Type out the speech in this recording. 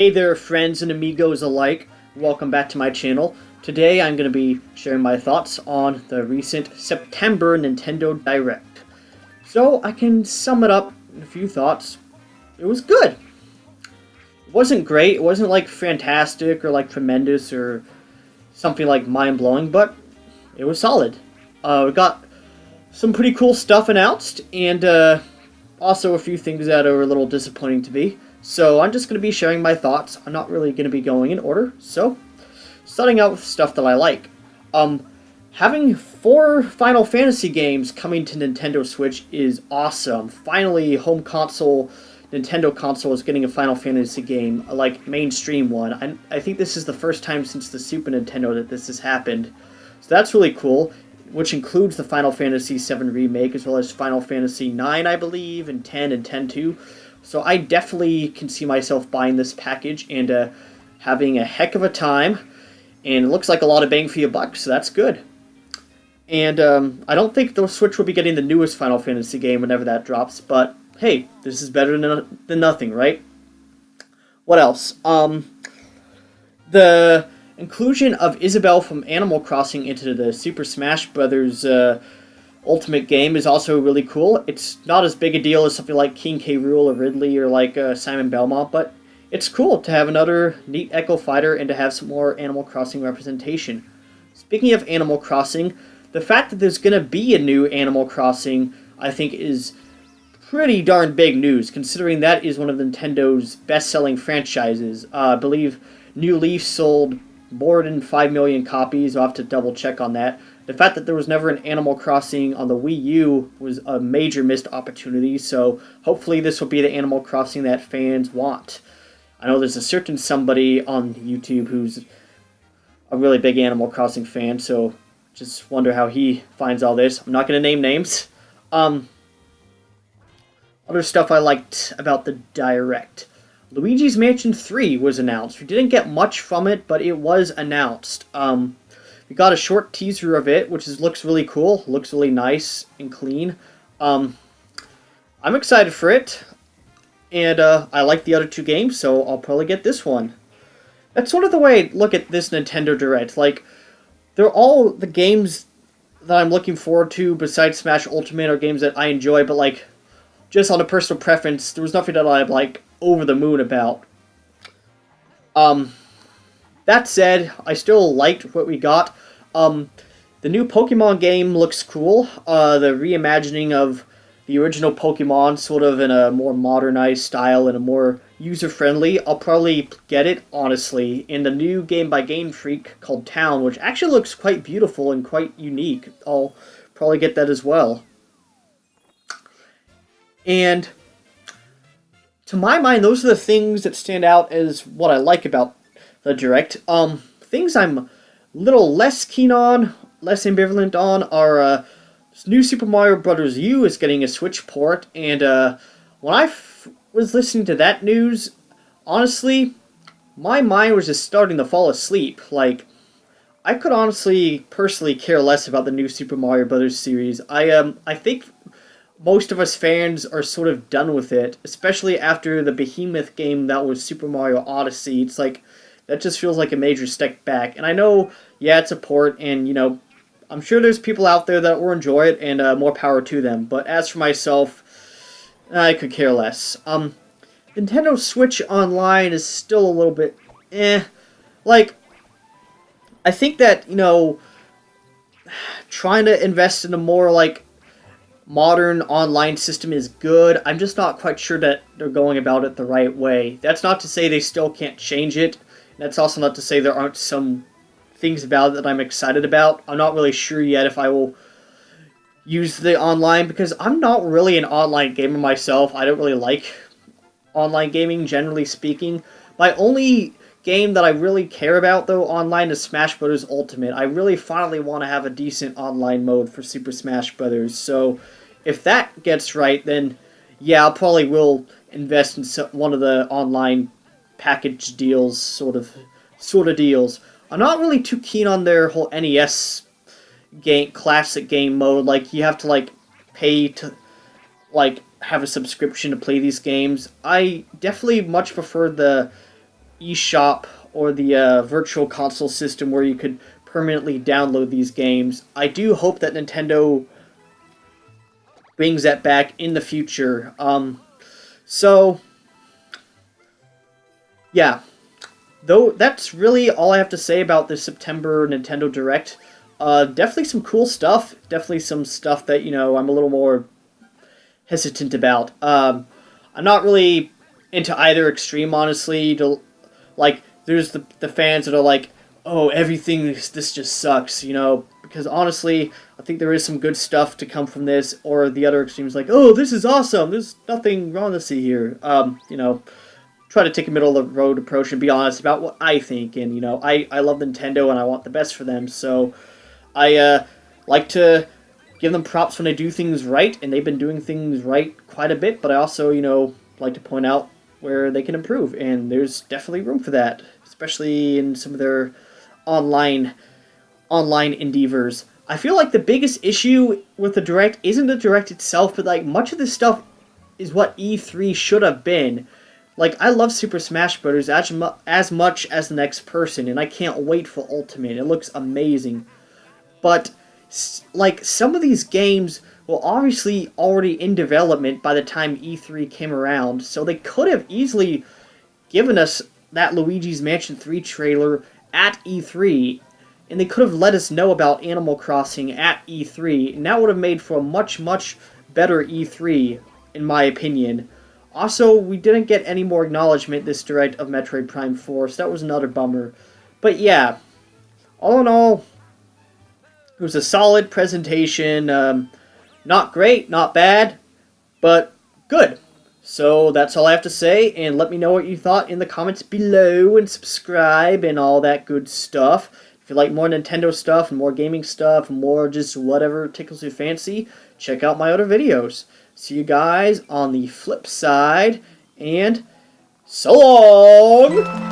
Hey there, friends and amigos alike. Welcome back to my channel. Today I'm going to be sharing my thoughts on the recent September Nintendo Direct. So I can sum it up in a few thoughts. It was good. It wasn't great. It wasn't like fantastic or like tremendous or something like mind-blowing, but it was solid. We got some pretty cool stuff announced, and also a few things that are a little disappointing to me. So I'm just going to be sharing my thoughts. I'm not really going to be going in order. So, starting out with stuff that I like. Having 4 Final Fantasy games coming to Nintendo Switch is awesome. Finally, home console, Nintendo console is getting a Final Fantasy game, a like mainstream one. I think this is the first time since the Super Nintendo that this has happened. So that's really cool, which includes the Final Fantasy VII Remake, as well as Final Fantasy IX, I believe, and 10 and 10-2. So I definitely can see myself buying this package and having a heck of a time. And it looks like a lot of bang for your buck, so that's good. And I don't think the Switch will be getting the newest Final Fantasy game whenever that drops, but hey, this is better than nothing, right? What else? The inclusion of Isabelle from Animal Crossing into the Super Smash Bros. Ultimate game is also really cool. It's not as big a deal as something like King K. Rool or Ridley or like Simon Belmont, but it's cool to have another neat Echo Fighter and to have some more Animal Crossing representation. Speaking of Animal Crossing, the fact that there's going to be a new Animal Crossing, I think, is pretty darn big news, considering that is one of Nintendo's best-selling franchises. I believe New Leaf sold more than 5 million copies. I'll have to double-check on that. The fact that there was never an Animal Crossing on the Wii U was a major missed opportunity, so hopefully this will be the Animal Crossing that fans want. I know there's a certain somebody on YouTube who's a really big Animal Crossing fan, so just wonder how he finds all this. I'm not going to name names. Other stuff I liked about the Direct. Luigi's Mansion 3 was announced. We didn't get much from it, but it was announced. We got a short teaser of it, which looks really cool. Looks really nice and clean. I'm excited for it. And I like the other 2 games, so I'll probably get this one. That's sort of the way I look at this Nintendo Direct. Like, they're all the games that I'm looking forward to besides Smash Ultimate are games that I enjoy, but like, just on a personal preference, there was nothing that I'm like over the moon about. That said, I still liked what we got. The new Pokemon game looks cool. The reimagining of the original Pokemon, sort of in a more modernized style and a more user-friendly. I'll probably get it, honestly, in the new game by Game Freak called Town, which actually looks quite beautiful and quite unique. I'll probably get that as well. And to my mind, those are the things that stand out as what I like about the Direct. Things I'm a little less keen on, less ambivalent on, are new Super Mario Bros. U is getting a Switch port, and when I was listening to that news, honestly, my mind was just starting to fall asleep. Like, I could honestly, personally care less about the new Super Mario Bros. Series. I think most of us fans are sort of done with it, especially after the behemoth game that was Super Mario Odyssey. It's like, that just feels like a major step back. And I know, yeah, it's a port, and, you know, I'm sure there's people out there that will enjoy it, and more power to them. But as for myself, I could care less. Nintendo Switch Online is still a little bit Like, I think that, you know, trying to invest in a more, like, modern online system is good. I'm just not quite sure that they're going about it the right way. That's not to say they still can't change it. That's also not to say there aren't some things about it that I'm excited about. I'm not really sure yet if I will use the online, because I'm not really an online gamer myself. I don't really like online gaming, generally speaking. My only game that I really care about, though, online is Smash Bros. Ultimate. I really finally want to have a decent online mode for Super Smash Bros. So if that gets right, then yeah, I probably will invest in one of the online package deals, sort of deals. I'm not really too keen on their whole NES game, classic game mode. Like, you have to like pay to like have a subscription to play these games. I definitely much prefer the eShop or the virtual console system where you could permanently download these games. I do hope that Nintendo brings that back in the future. So, yeah. Though that's really all I have to say about the September Nintendo Direct. Definitely some cool stuff. Definitely some stuff that, I'm a little more hesitant about. I'm not really into either extreme, honestly. There's the fans that are like, oh, everything, this just sucks, because honestly, I think there is some good stuff to come from this, or the other extremes like, oh, this is awesome, there's nothing wrong to see here. Try to take a middle of the road approach and be honest about what I think, and, I love Nintendo and I want the best for them, so I like to give them props when they do things right, and they've been doing things right quite a bit, but I also, like to point out where they can improve, and there's definitely room for that, especially in some of their online endeavors. I feel like the biggest issue with the Direct isn't the Direct itself, but like much of this stuff is what E3 should have been. Like, I love Super Smash Bros. As much as the next person, and I can't wait for Ultimate. It looks amazing. But, like, some of these games were obviously already in development by the time E3 came around, so they could have easily given us that Luigi's Mansion 3 trailer at E3, and they could have let us know about Animal Crossing at E3, and that would have made for a much, much better E3, in my opinion. Also, we didn't get any more acknowledgement this Direct of Metroid Prime 4, so that was another bummer. But yeah, all in all, it was a solid presentation. Not great, not bad, but good. So that's all I have to say, and let me know what you thought in the comments below, and subscribe, and all that good stuff. If you like more Nintendo stuff, and more gaming stuff, and more just whatever tickles your fancy, check out my other videos. See you guys on the flip side, and so long!